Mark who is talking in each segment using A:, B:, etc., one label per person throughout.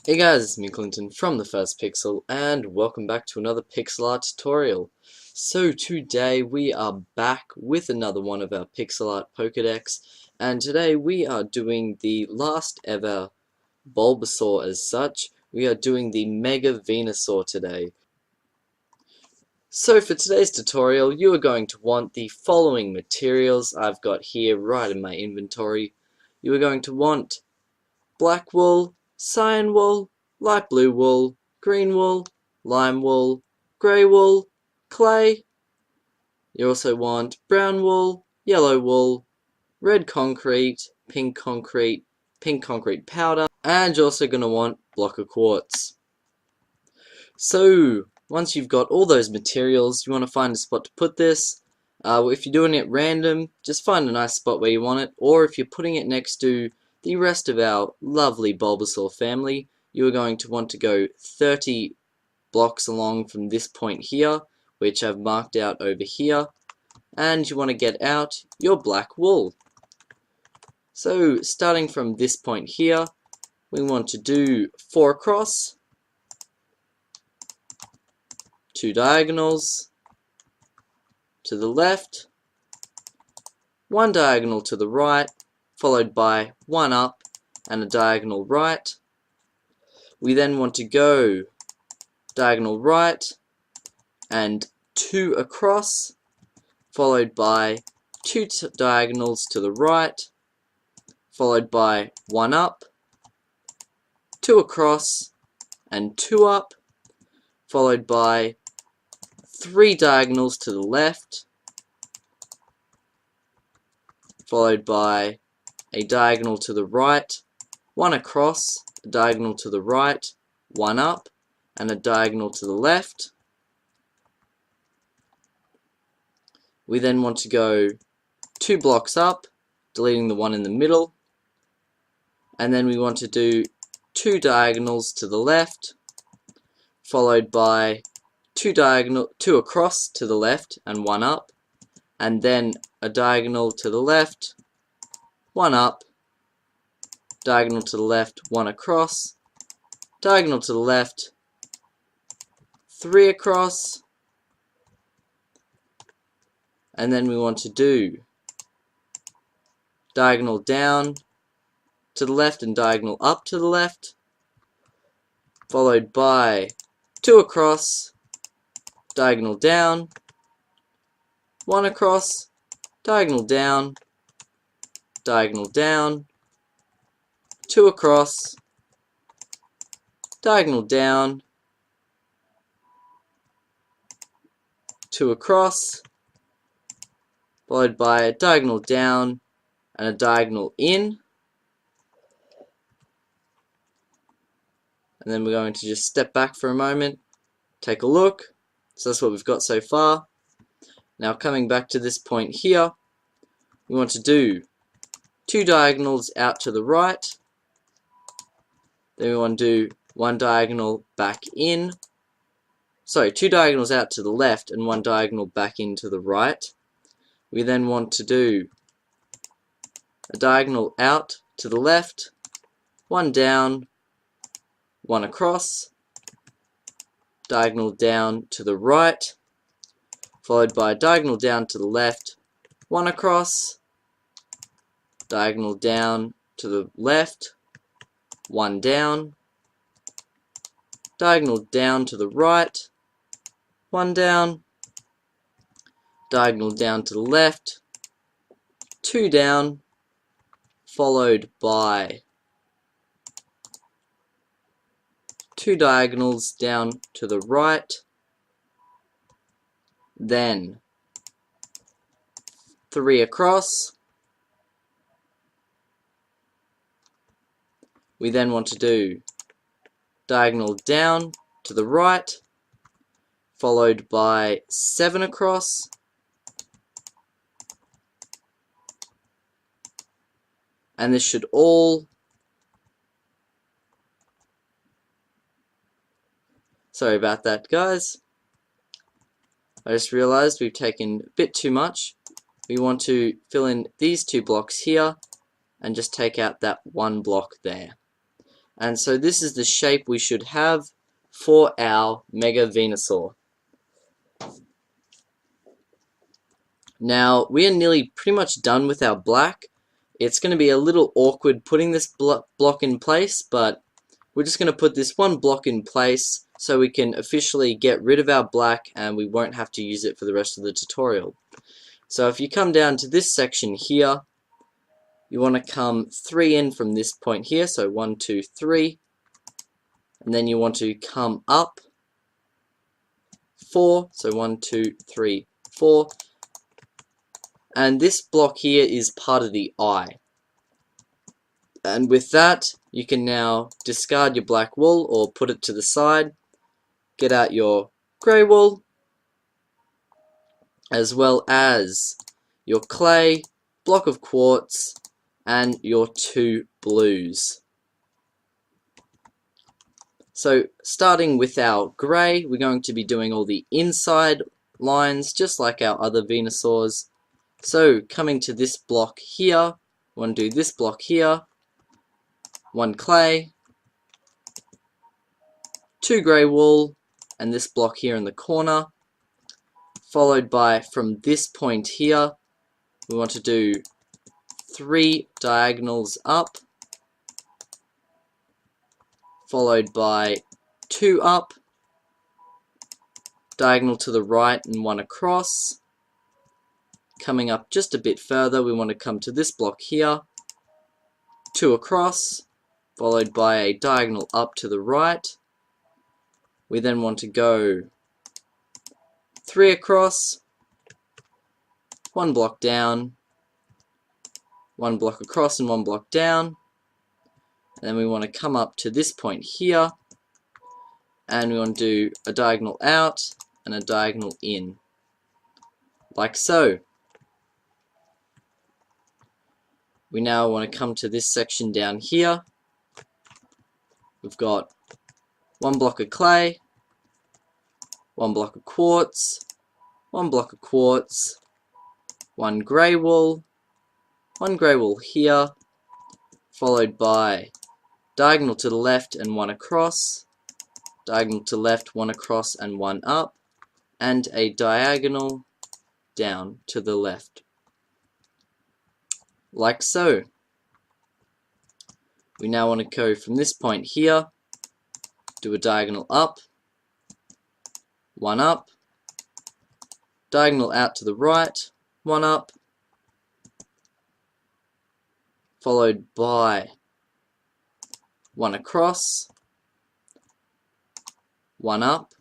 A: Hey guys, it's me Clinton from the First Pixel, and welcome back to another pixel art tutorial. So today we are back with another one of our pixel art Pokédex, and today we are doing the last ever Bulbasaur as such. We are doing the Mega Venusaur today. So for today's tutorial, you are going to want the following materials I've got here right in my inventory. You are going to want black wool, cyan wool, light blue wool, green wool, lime wool, grey wool, clay. You also want brown wool, yellow wool, red concrete, pink concrete powder, and you're also going to want block of quartz. So once you've got all those materials, you want to find a spot to put this. If you're doing it random, just find a nice spot where you want it, or if you're putting it next to the rest of our lovely Bulbasaur family, you are going to want to go 30 blocks along from this point here, which I've marked out over here, and you want to get out your black wool. So starting from this point here, we want to do 4 across, 2 diagonals to the left, 1 diagonal to the right, followed by 1 up and a diagonal right. We then want to go diagonal right and 2 across, followed by 2 diagonals to the right, followed by 1 up, 2 across and 2 up, followed by 3 diagonals to the left, followed by a diagonal to the right, 1 across, a diagonal to the right, 1 up, and a diagonal to the left. We then want to go 2 blocks up, deleting the one in the middle, and then we want to do 2 diagonals to the left, followed by 2 across to the left and 1 up, and then a diagonal to the left, 1 up, diagonal to the left, 1 across, diagonal to the left, 3 across, and then we want to do diagonal down to the left and diagonal up to the left, followed by 2 across, diagonal down, 1 across, diagonal down, 2 across, diagonal down, 2 across, followed by a diagonal down and a diagonal in. And then we're going to just step back for a moment, take a look. So that's what we've got so far. Now coming back to this point here, we want to do 2 diagonals out to the right. Then we want to do 1 diagonal back in. Sorry, 2 diagonals out to the left and 1 diagonal back into the right. We then want to do a diagonal out to the left, 1 down, 1 across, diagonal down to the right, followed by a diagonal down to the left, 1 across, diagonal down to the left, 1 down, diagonal down to the right, 1 down, diagonal down to the left, 2 down, followed by 2 diagonals down to the right, then 3 across. We then want to do diagonal down to the right, followed by 7 across, and this should all sorry about that, guys. I just realized we've taken a bit too much. We want to fill in these 2 blocks here and just take out that 1 block there. And so this is the shape we should have for our Mega Venusaur. Now, we are nearly pretty much done with our black. It's going to be a little awkward putting this block in place, but we're just going to put this one block in place so we can officially get rid of our black and we won't have to use it for the rest of the tutorial. So if you come down to this section here, you want to come 3 in from this point here, so 1, 2, 3, and then you want to come up 4, so 1, 2, 3, 4, and this block here is part of the eye. And with that, you can now discard your black wool or put it to the side, get out your grey wool, as well as your clay, block of quartz, and your 2 blues. So starting with our grey, we're going to be doing all the inside lines just like our other Venusaurs. So coming to this block here, we want to do this block here, 1 clay, 2 grey wool, and this block here in the corner, followed by from this point here, we want to do 3 diagonals up, followed by 2 up, diagonal to the right and 1 across. Coming up just a bit further, we want to come to this block here, 2 across, followed by a diagonal up to the right. We then want to go 3 across, 1 block down, 1 block across and 1 block down. And then we want to come up to this point here, and we want to do a diagonal out and a diagonal in, like so. We now want to come to this section down here. We've got 1 block of clay, 1 block of quartz, 1 block of quartz, 1 grey wool, 1 grey wool here, followed by diagonal to the left and 1 across, diagonal to left, 1 across and 1 up, and a diagonal down to the left, like so. We now want to go from this point here, do a diagonal up, 1 up, diagonal out to the right, 1 up, followed by 1 across, 1 up,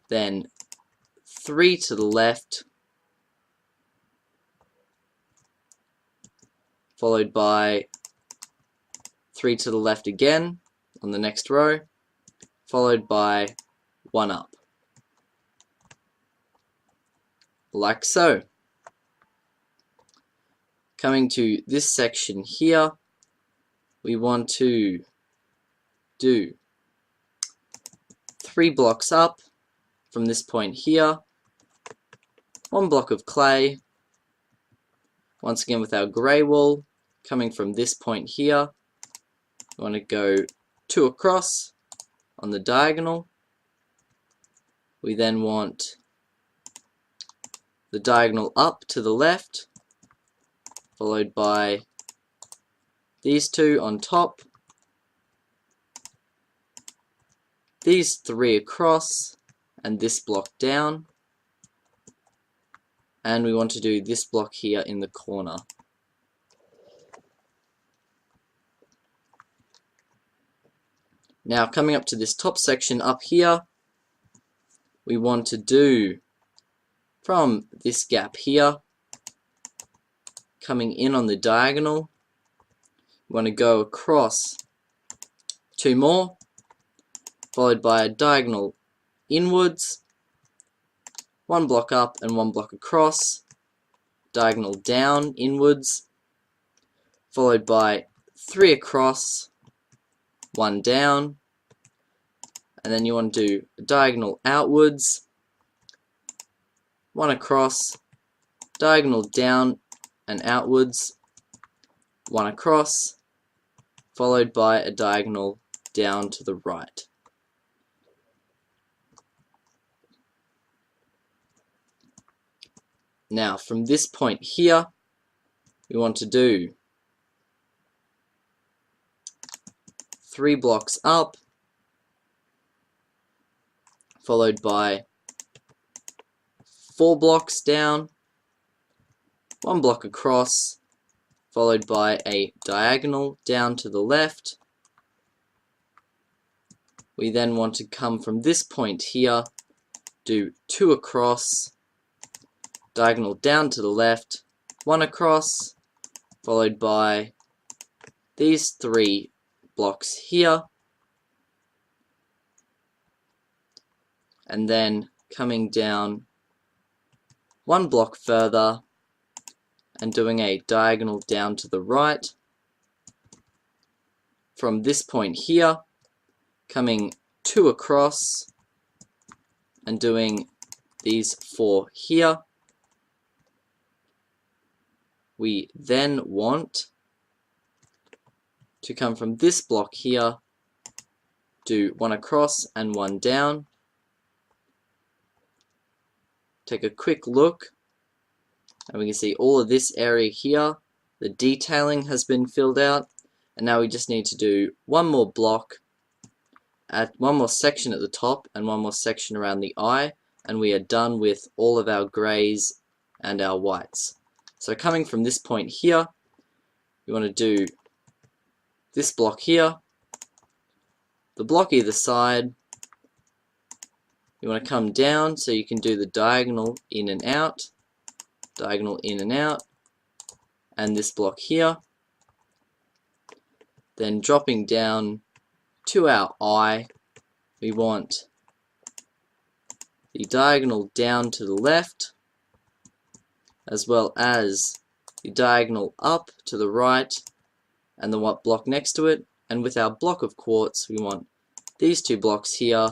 A: then 3 to the left, followed by 3 to the left again on the next row, followed by 1 up, like so. Coming to this section here, we want to do 3 blocks up from this point here, 1 block of clay, once again with our grey wool, coming from this point here, we want to go 2 across on the diagonal. We then want the diagonal up to the left, followed by these 2 on top, these 3 across, and this block down, and we want to do this block here in the corner. Now coming up to this top section up here, we want to do from this gap here, coming in on the diagonal, we want to go across 2 more, followed by a diagonal inwards, 1 block up and 1 block across, diagonal down inwards, followed by 3 across, 1 down, and then you want to do a diagonal outwards, 1 across, diagonal down and outwards, 1 across, followed by a diagonal down to the right. Now from this point here, we want to do 3 blocks up, followed by 4 blocks down, 1 block across, followed by a diagonal down to the left. We then want to come from this point here, do 2 across, diagonal down to the left, 1 across, followed by these 3 blocks here, and then coming down 1 block further and doing a diagonal down to the right. From this point here, coming 2 across and doing these 4 here. We then want to come from this block here, do 1 across and 1 down. Take a quick look, and we can see all of this area here, the detailing has been filled out, and now we just need to do 1 more block, at 1 more section at the top and 1 more section around the eye, and we are done with all of our greys and our whites. So coming from this point here, we want to do this block here, the block either side. You want to come down so you can do the diagonal in and out, diagonal in and out, and this block here. Then dropping down to our eye, we want the diagonal down to the left, as well as the diagonal up to the right, and the white block next to it. And with our block of quartz, we want these 2 blocks here,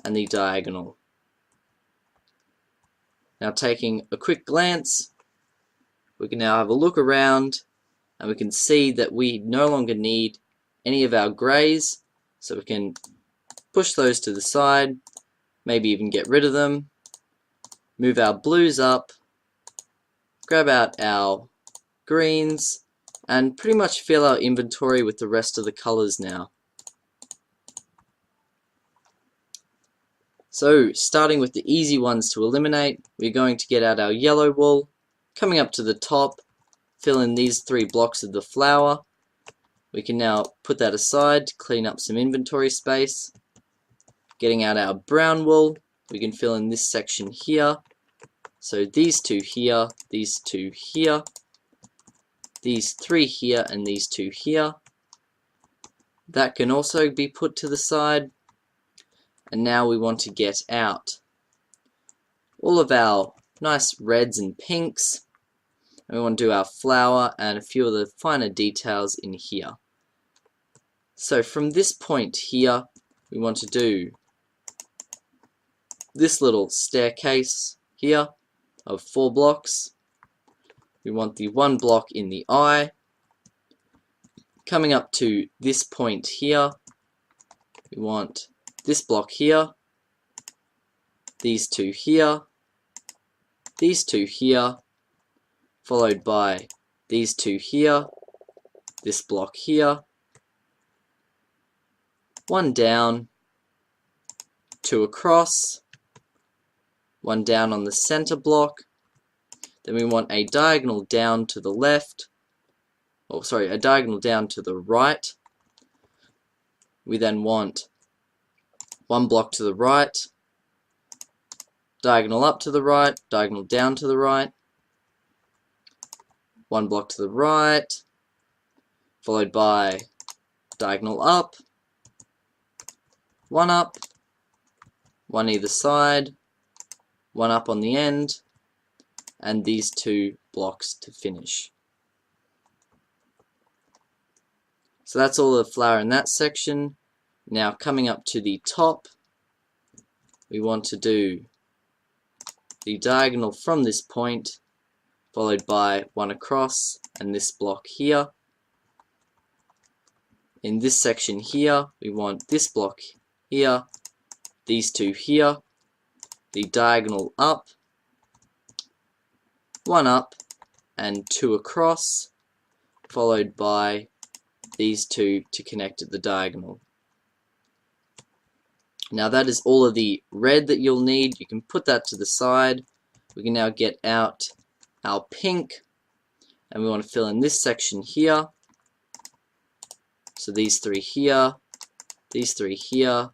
A: and the diagonal. Now taking a quick glance, we can now have a look around, and we can see that we no longer need any of our greys, so we can push those to the side, maybe even get rid of them, move our blues up, grab out our greens, and pretty much fill our inventory with the rest of the colors now. So starting with the easy ones to eliminate, we're going to get out our yellow wool, coming up to the top, fill in these 3 blocks of the flower. We can now put that aside to clean up some inventory space. Getting out our brown wool, we can fill in this section here. So these 2 here, these 2 here, these 3 here, and these 2 here. That can also be put to the side. And now we want to get out all of our nice reds and pinks, and we want to do our flower and a few of the finer details in here. So from this point here, we want to do this little staircase here of 4 blocks. We want the 1 block in the eye. Coming up to this point here, we want this block here, these 2 here, these 2 here, followed by these 2 here, this block here, 1 down, 2 across, 1 down on the center block. Then we want a diagonal down to the left, a diagonal down to the right. We then want 1 block to the right, diagonal up to the right, diagonal down to the right, 1 block to the right, followed by diagonal up, 1 up, 1 either side, 1 up on the end, and these 2 blocks to finish. So that's all the flower in that section. Now coming up to the top, we want to do the diagonal from this point, followed by 1 across, and this block here. in this section here, we want this block here, these two here, the diagonal up, one up, and two across, followed by these two to connect at the diagonal. Now that is all of the red that you'll need. You can put that to the side. We can now get out our pink, and we want to fill in this section here. So these three here, these three here,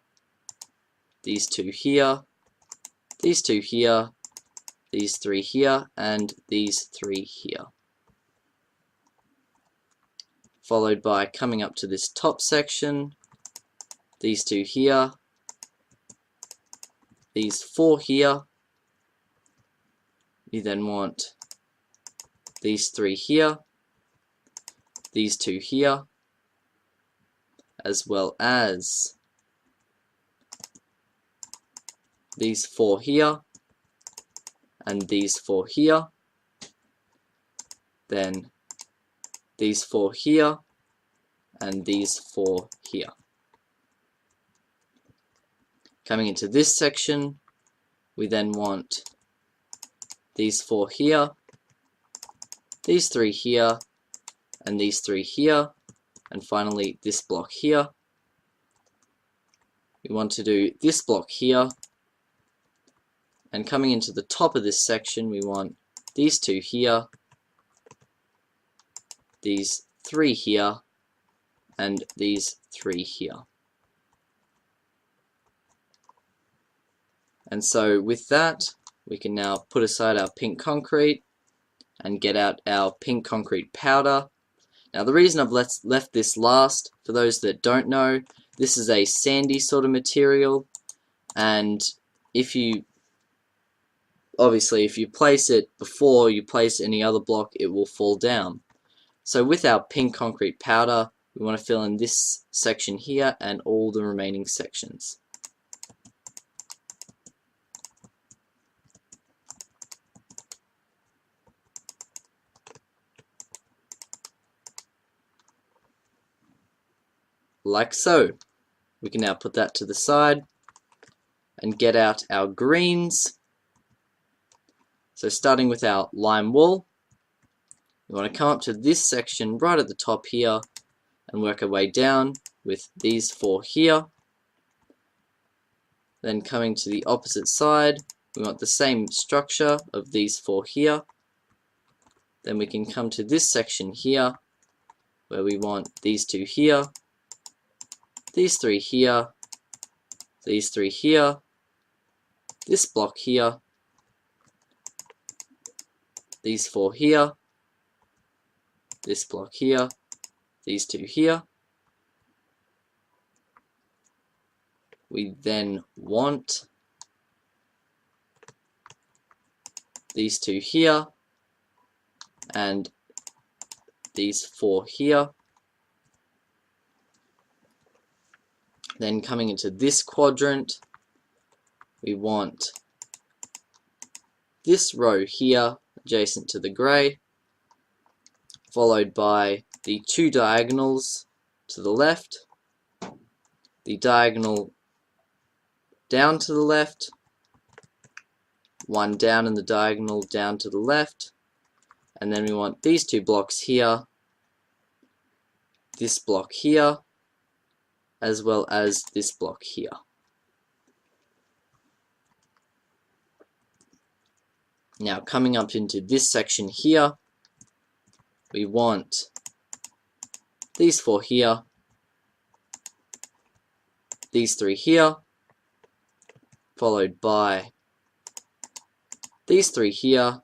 A: these two here, these two here, these three here, and these three here. Followed by coming up to this top section, these two here, these four here. You then want these three here, these two here, as well as these four here, and these four here, then these four here, and these four here. Coming into this section, we then want these four here, these three here, and these three here, and finally this block here. We want to do this block here, and coming into the top of this section, we want these two here, these three here, and these three here. And so with that, we can now put aside our pink concrete and get out our pink concrete powder. Now the reason I've left this last, for those that don't know, this is a sandy sort of material, and if you place it before you place any other block, it will fall down. So with our pink concrete powder, we want to fill in this section here and all the remaining sections. Like so. We can now put that to the side and get out our greens. So starting with our lime wool, we want to come up to this section right at the top here and work our way down with these four here. Then coming to the opposite side, we want the same structure of these four here. Then we can come to this section here where we want these two here, these three here, these three here, this block here, these four here, this block here, these two here. We then want these two here and these four here. Then coming into this quadrant, we want this row here adjacent to the grey, followed by the two diagonals to the left, the diagonal down to the left, one down in the diagonal down to the left, and then we want these two blocks here, this block here, as well as this block here. Now coming up into this section here, we want these four here, these three here, followed by these three here,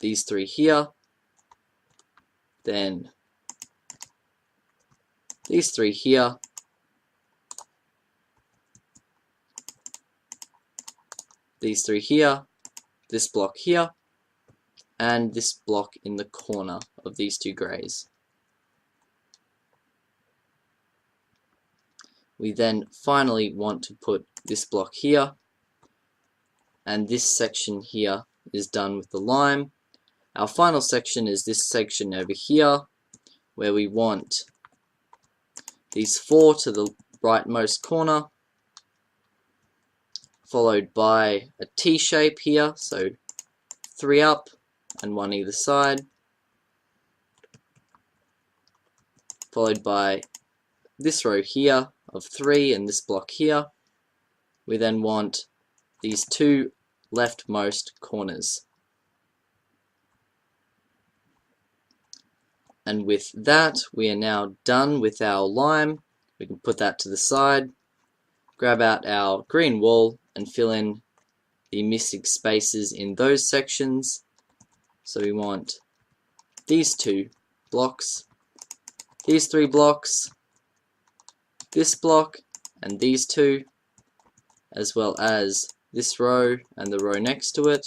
A: these three here, then these three here, these three here, this block here, and this block in the corner of these two greys. We then finally want to put this block here, and this section here is done with the lime, Our final section is this section over here, where we want these 4 to the rightmost corner, followed by a T shape here, so 3 up and 1 either side, followed by this row here of 3 and this block here. We then want these 2 leftmost corners. And with that, we are now done with our lime. We can put that to the side, grab out our green wool and fill in the missing spaces in those sections. So we want these 2 blocks, these 3 blocks, this block and these 2, as well as this row and the row next to it.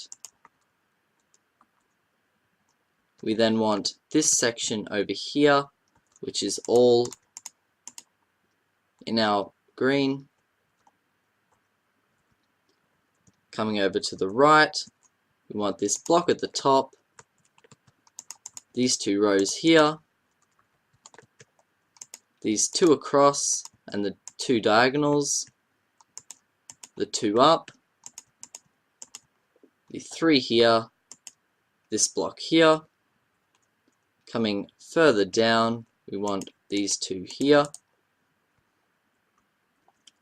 A: We then want this section over here, which is all in our green. Coming over to the right, we want this block at the top, these 2 rows here, these 2 across and the 2 diagonals, the 2 up, the 3 here, this block here. Coming further down, we want these 2 here.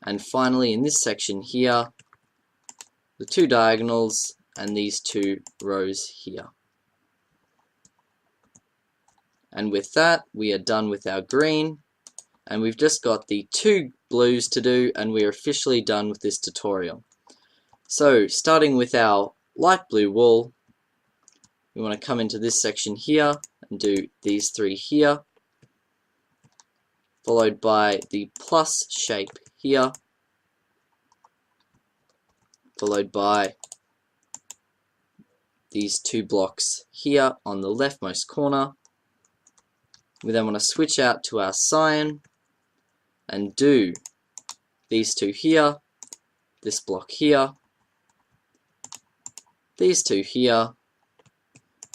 A: And finally, in this section here, the 2 diagonals and these 2 rows here. And with that, we are done with our green. And we've just got the 2 blues to do, and we're officially done with this tutorial. So, starting with our light blue wool, we want to come into this section here and do these 3 here, followed by the plus shape here, followed by these 2 blocks here on the leftmost corner. We then want to switch out to our cyan and do these 2 here, this block here, these 2 here,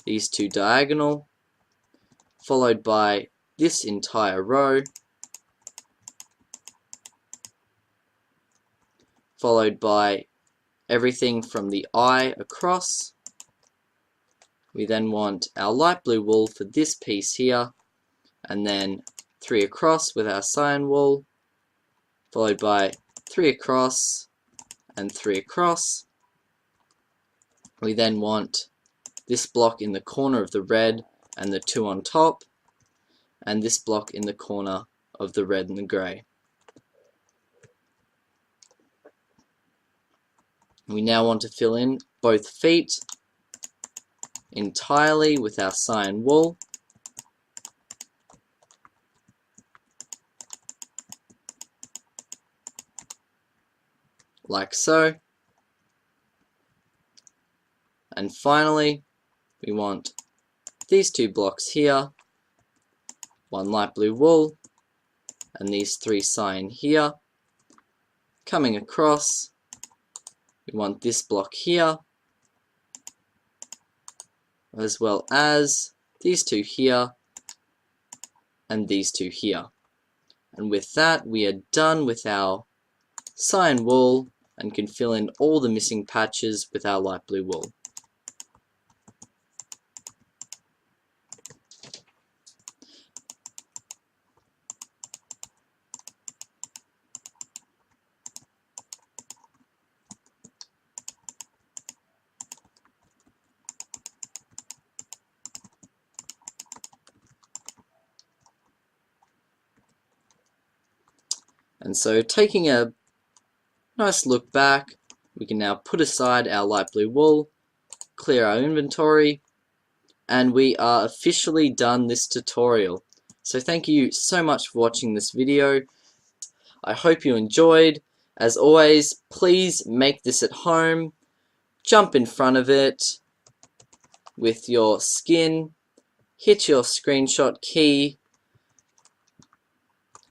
A: these 2 diagonal, followed by this entire row, followed by everything from the eye across. We then want our light blue wool for this piece here, and then 3 across with our cyan wool, followed by 3 across and 3 across. We then want this block in the corner of the red and the 2 on top, and this block in the corner of the red and the grey. We now want to fill in both feet entirely with our cyan wool. Like so. And finally, we want these 2 blocks here, 1 light blue wool, and these 3 cyan here. Coming across, we want this block here, as well as these 2 here, and these 2 here. And with that, we are done with our cyan wool and can fill in all the missing patches with our light blue wool. And so, taking a nice look back, we can now put aside our light blue wool, clear our inventory, and we are officially done this tutorial. So thank you so much for watching this video. I hope you enjoyed. As always, please make this at home. Jump in front of it with your skin, hit your screenshot key,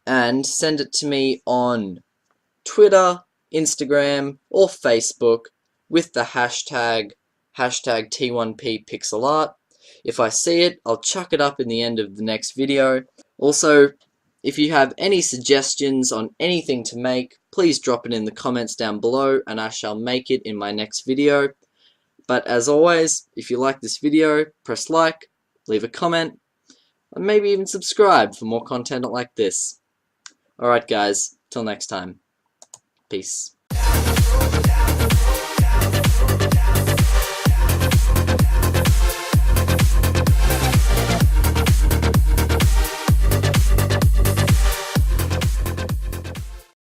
A: and send it to me on Twitter, Instagram, or Facebook with the hashtag T1P Pixel Art. If I see it, I'll chuck it up in the end of the next video. Also, if you have any suggestions on anything to make, please drop it in the comments down below and I shall make it in my next video. But as always, if you like this video, press like, leave a comment, and maybe even subscribe for more content like this. Alright guys, till next time. Peace.